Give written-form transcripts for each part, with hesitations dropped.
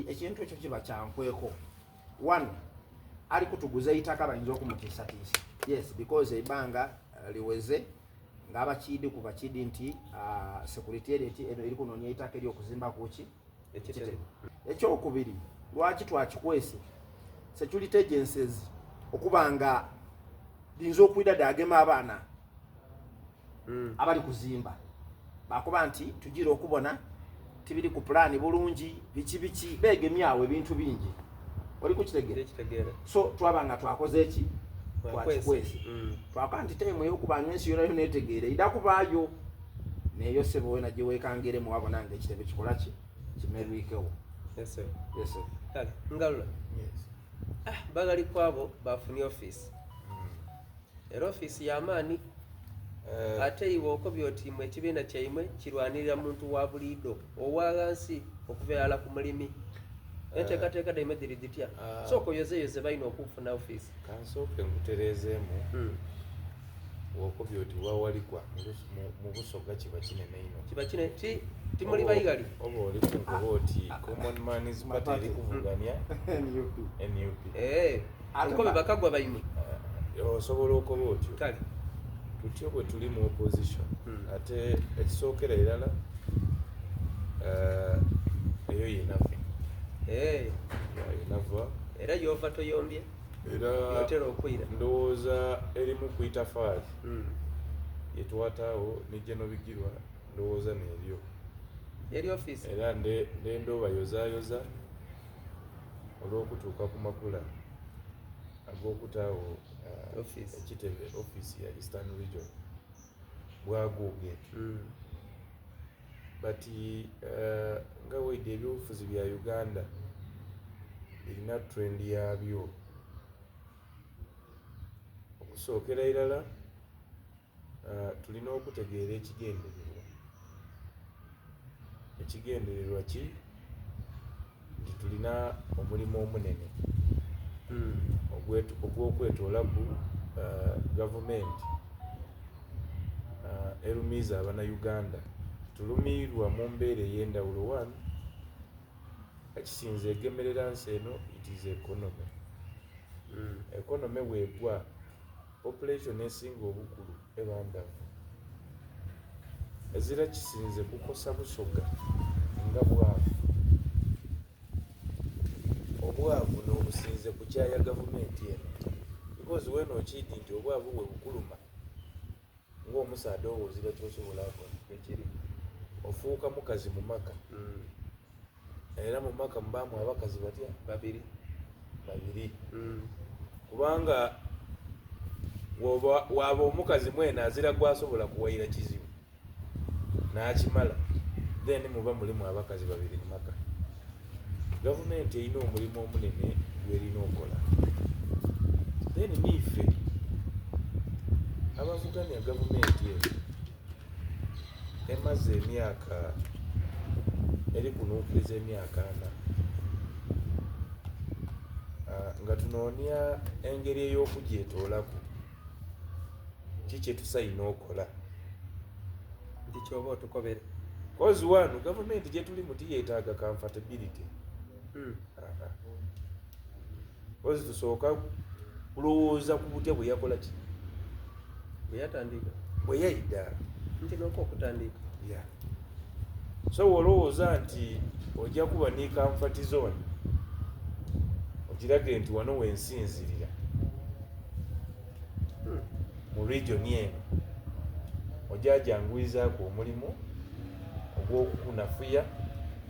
ekintu ekyo kiba kyankweko. One, ali kutuguza itaka bayinza okumutiisatiisa. Yes, because ebbanga liweze ng'abakiidi ku bakiidi nti secretariat eno eri kunoonya itaka ery'okuzimba kuki ekitebe. Ekyokubiri, lwaki twakikwese security agencies okuba nga linza okwida dagema abaana abali kuzimba bakuba nti tugira okubona tibiri ku plani bulungi biki begemyawo ebintu bingi oli kukitegera. So twabanga twakoze eki twakikwese twaka nti time ey'okubanywa ensi yona yona etegeere ida kubaayo neyo sebo wena gye weekangire mu wabona nga ekitebe kikola ki kimerwikewo. Yes sir. Yes sir. Kale ngalula. Yes. Bagali kwabo bafuni office. Era office y'amaani ate iwe okobyoti mwe ekibiina kyaimwe kirwanirira muntu wa buliido owagansi okubeera ku mulimi enteekateeka daima diri ditya sooka oyozeyoze balina okufuna office. Kansooke ngutereezeemu okobyoti wawalikwa mu Busoga kiba kinene ino timuli bayigali oba oli kunkuba oti common man's party eri kuvuganya NUP nkobe bakagwa baimwe osobola okuba otyo. kale tutyo bwe tuli mu opposition ate ekisookera erala eyo yenaffe yenava era yova toyombye era yotera okwira ndowooza erimu kuyita faali yetwataawo nejjeno bigirwa ndowooza neeryo eri office era ndendo bayozaayoza olw'okutuuka ku makula ag'okutaawo ekitebe office ya Eastern Region bwaguuge but nga weide ebyobufuzi bya Uganda birina trend yabyo okusookera irala tulina okutegeera ekigendererwa ki nti tulina omulimu omunene ogw'okwetoola ku gavumenti erumiiza abannayuganda. Tulumiirwa mu mbeera ey'endawulo. One, ekisinze egemerera nsi eno it is economy. Economy bwegwa population esinga obukulu ebandavu ezira kisinze kukosa Busoga nga bwavu. Obwavu n'obusinze ku kyaya gavumenti eno because wena okidi nti obwavu bwe bukuluma ng'omusaada owozira kyosobola ekiri ofuuka mukazi mu maka era mu maka mubaamu abakazi batya babiri kubanga waba omukazi mwena azira gwasobola kuwayira kizibu n'akimala then muba mulimu abakazi babiri mu maka. Gavumenti erina omulimu omunene gwerina okola. Then niife abavuganya gavumenti eyo emaze emyaka eri kunuukiriza emyaka 4 nga tunoonya engeri ey'okugyetoolaku kiki etusayina okola nti kyoba otukobere cause one gavumenti gye tuli muti yeetaaga comfortability. Cause tusooka kulowooza ku butya bwe yakola ki bwe yatandika bwe yayidda nti n'okwo okutandika so olowooza nti ojja kuba ne comfort zone ogirage nti wano wensinzirira mu region eno ojjajanguyizaako omulimu ogw'okukunafuya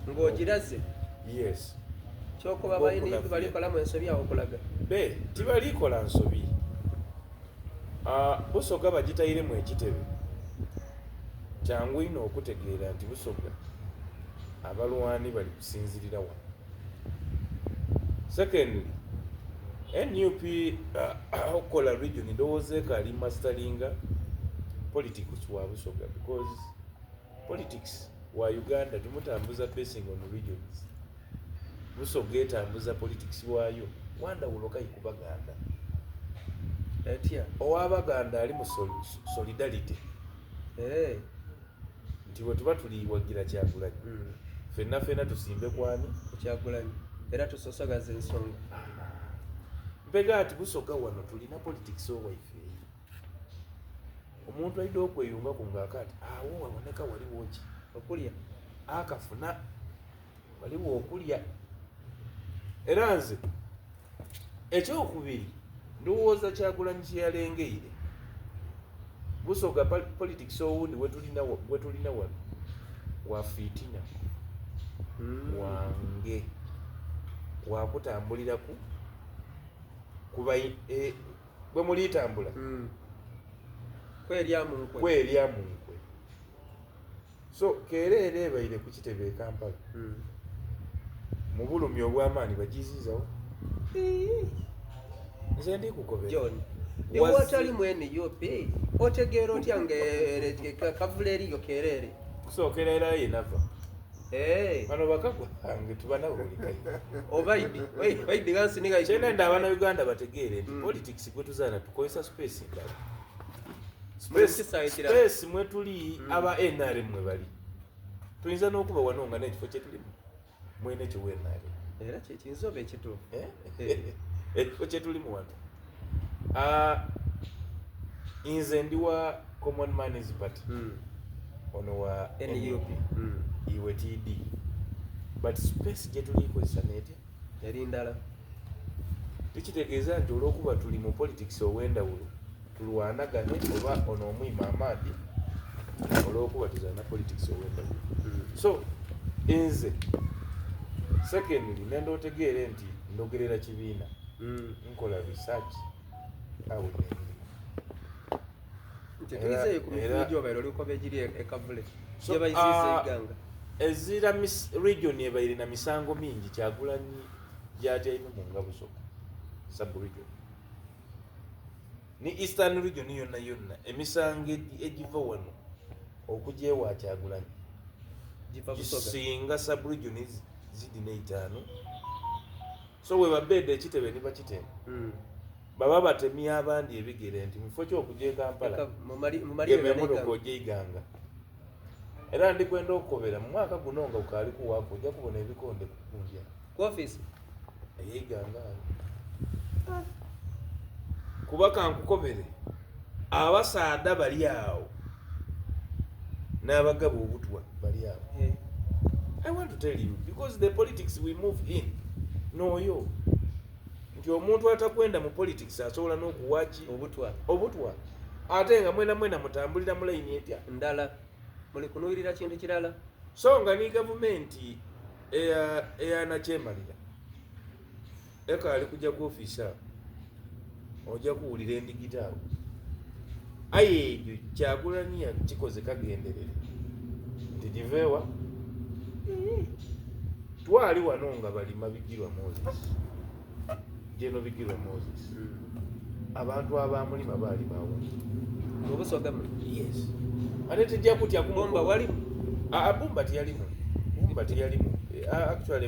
ng'ogiraze. Yes, kyokuba balina balikolamu ensobi awo okulaga tibalikola nsobi. Busoga bagitayiremu ekitebe kyangu ino okutegeera nti Busoga abalwani bali kusinzirira wano. Secondly, NUP okukola region ndowooza ekaali masteringa politics wa Busoga because politics wa Uganda tumutambuza basing on regions. Busoga etambuza politics waayo wandawulo kayi Baganda etya ow'Abaganda ali mu solidarity nti bwe tuba tuliwagira Kyagulanyi ffenna tusimbe kwani Kyagulanyi era tusosagaza ensonga. mpega ati Busoga wano tulina politics owaife. Omuntu alina okweyunga ku ng'akati awo waboneka waliwo ki Okulya akafuna waliwo okulya. Era nze ekyokubiri ndowooza Kyagulanyi kye yalengeire Busoga politics owundi wetulina wano wa fitina wange wakutambulira kuba bwe mulitambula kwerya munkwe. So kereere ebaire ku kitebe Kampala mu bulumi obw'amaanyi bagizizawo. Nze ndi kukobera John iwatali mwene yope otegeera otya kavula eriyo kereere kusookera era yenava Eh bano bakagwa ange tubanawulikayo obaidi gansinika kyenda nda Abannayuganda bategeere nti politics gwe tuzaana tukozesa space ndala. Space mwe tuli aba NRM mwe bali tuyinza n'okuba wano nga n'ekifo kye tulimu mwene kyo NRM era kyekiyinza oba ekituufu ekifo kye tulimu wano. Nze ndi wa Common Man's Party ono wa NUP iwe TD but space gye tulikozesa netya eri ndala. Tukitegeeza nti olw'okuba tuli mu politics ow'endawulo tulwanagane oba ono omwima amaadi olw'okuba tuzaana politics ow'endawulo. So nze secondly nenda otegeere nti ndogerera kibiina nkola research awo tetulizeeyo ku mifujo bairo likobe egiri ekavule So, gye bayisiza iganga ezira region ebaire na misango mingi Kyagulanyi gyatyaime mu nga Busoga sub region ni eastern region yonna emisango egiva wano okugyewa Kyagulanyi giva Busoga singa sub region zidi n'etaano. So we babedde ekitebe ne bakitema baba batemya abandi ebigere nti mufo ky'okugye Kampala emmotoka ogyeiganga. Era ndi kwenda okukobera mu mwaka guno nga ukaali kuwaako ojja kubona ebikonde kukunja ku office eyeiganga kuba kankukobere abasaada bali awo n'abagaba obutwa bali awo. I want to tell you because the politics we move in noyo nti omuntu atakwenda mu politics asobola n'okuwaki obutwa ate nga mwena mutambulira mu layini etya ndala muli kunuulira kintu kirala. So nga ni gavumenti eyanakyemalira ekaali kujja ku office awo ojja kuwulira endigitaawo aye ekyo Kyagulanyi kikoze kagenderere nti giveewa twali wano nga balima Bigirwa Moses Jeno Bigirwa Moses abantu abamulima baali bawo Obusoga yes ate tejja kutya kumomba wali Bumba teyalimu actually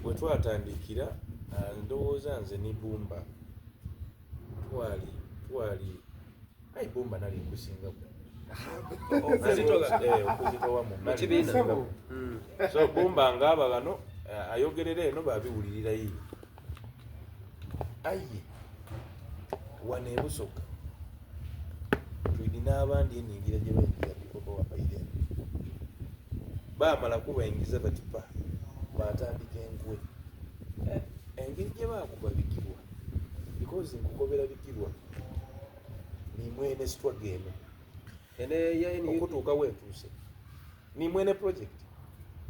bwe twatandikira ndowooza nze ni Bumba twali ayi Bumba nali nkusinga okuzitowa mu kibiina. So Bumba ng'aba bano ayogerera eno babiwulirira yiye aye wano e Busoga tulina abandi eningira gye bayingiza bikoba wabaire baamala kubayingiza bati pa batandika enkwe engeri gye baakuba Bigirwa because nkukobera Bigirwa nimwene struggle eno okutuuka weetuuse nimwene project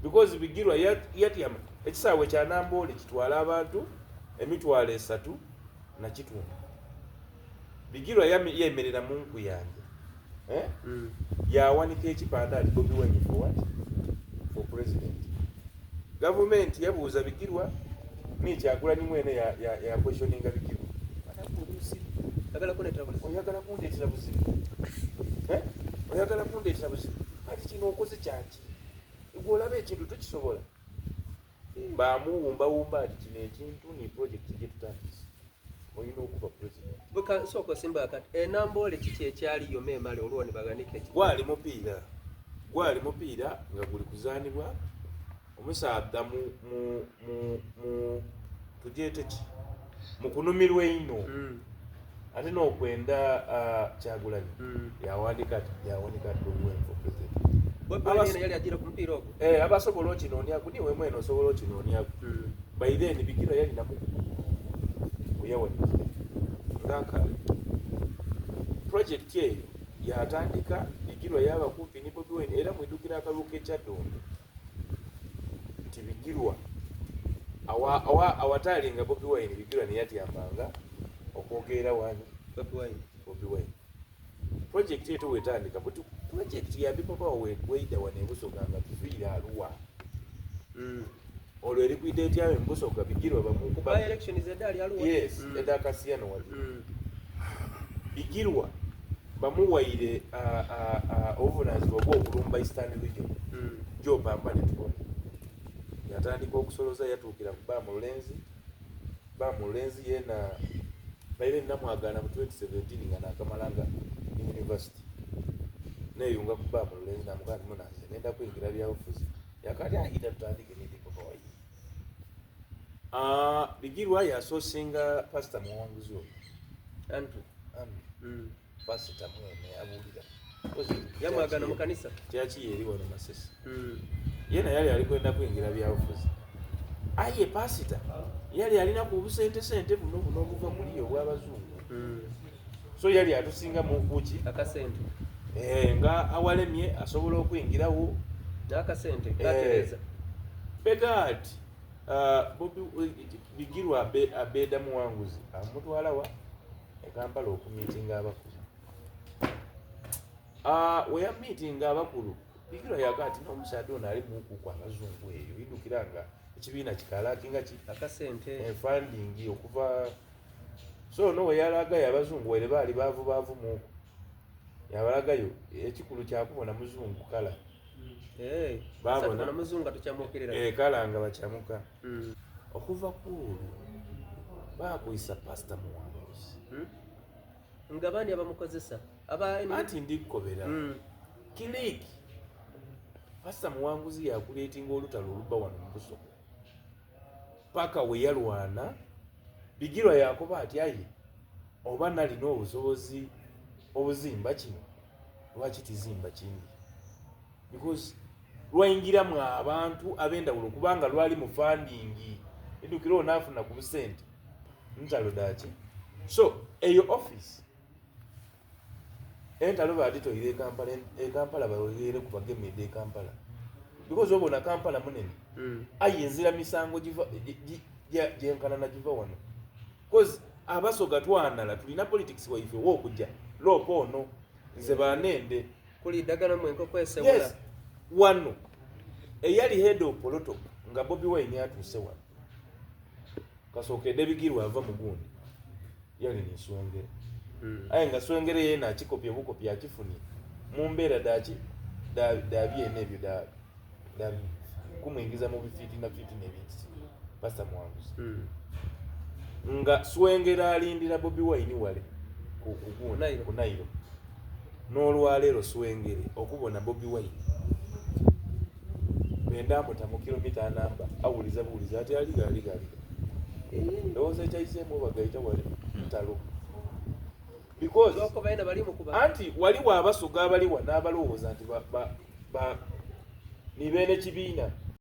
because Bigirwa yatyama ekisaawe kya Namboole kitwala abantu emitwalo 3 na kitundu. Bigirwa yemerera mu nku yange yawanika ekipande ati Bobi Wine for what? For president. Government yabuuza Bigirwa ni Kyagulanyi mwene ya questioninga Bigirwa oyagala kundeetera buzibu oyagala kundeetera buzibu ati kino okoze kyaki gwe olaba ekintu tokisobola bamuwumbawumba ati kino ekintu ni project gye tutandise olina okuba president soko simba kati Namboole kiki ekyaliyo memale olwo ne baganika gwali mupiira gwali mupiira nga guli kuzaanibwa omusaadha mu tugyete ki mu kunumirwa eno ate n'okwenda Kyagulanyi yawandiika for president yali agira ku mupiira ogwo abasobola okinoonyaku niwe mwene osobola okinoonyaku by then Bigirwa yalinamu kuyawanikira ngakale project eyo yatandika Bigirwa yaba kumpi ne Bobi Wine era mwidukira akalulu k'Ekyaddondo nti Bigirwa awataalinga Bobi Wine Bigirwa neyatyambanga okwogerera wani Bobi Wine project eyo wetandika but project ya People Power weida wane Busoga nga tufiira Arua olwo eri kuideeti yawe Busoga Bigirwa bamukuba by election zedali Arua yes eda Kasiyano wali Bigirwa bamuwaire obuvunanyizibwa bw'okulumba Eastern Region gy'opamba ne tubona yatandika okusoloza yatuukira ku Bamulenzi yena baire namwagana mu 2017 nga nakamalanga university neyunga ku Bamulenzi namugana munanze nenda kwingira byabufuzi yakati ayita tutandike ne People Power Bigirwa yasosinga Pastor Muwanguzi Andrew pasita mwene abulira yamwagana mu kanisa kyaki yeri wano Masesi yena yali alikwenda kwingira byabufuzi aye pasita yali alina ku busente buno obuva muli obw'abazungu so yali atusinga mu kuki akasente nga awalemye asobola okwingirawo n'akasente katereza begat Bigirwa abeeda Muwanguzi amutwalawa Kampala okumiitinga abakulu weya miitinga abakulu Bigirwa yakati n'omusaadde ono ali mukuku abazungu eyo bidukira nga ekibiina kikalakinga akasente funding okuva so no weyalagayo abazungu were baali baavu muku yabalagayo ekikulu kyakubona muzungu kala babona muzungu atukyamukirira kala nga bakyamuka okuva ku baakuyisa Pastor Muwanguzi nga bani abamukozesa anti ndikukobera Kiriki Pastor Muwanguzi yakuleetinga olutalo oluba wano mu Busoga paka we yalwana Bigirwa yakuba ati aye oba nalina obusobozi obuzimba kino lwaki tizimba kindi because lwayingiramu abantu ab'endawulo kubanga lwali mu funding edukira onaafuna ku busente ntalo daki so eyo office entalo baditoyire Kampala bawegere ku bagemedde Kampala because obona Kampala munene ayinzira misango gyenkanana giva wano because Abasoga twanala tulina politics waife wokujja lopo ono nze banende kuli dagana mwenko kwesewula yes wano eyali head of protocol nga Bobi Wine atuuse wano kasookedde Bigirwa ava mu gundi yali niswengere aye nga swengere yena akikopya bukopya akifuni mu mbeera dabyene ebyo da kumwingiza mu bifiti n'ebintu Pastor Muwanguzi nga swengera alindira Bobi Wine wale ku Nairo n'olwaleero swengere okubona Bobi Wine benda mu kilomita namba awuliza ati aliga ndowooza ekyayiseemu bagayita wale ntalo because anti waliwo Abasoga abaliwa n'abalowooza nti nibeene kibiina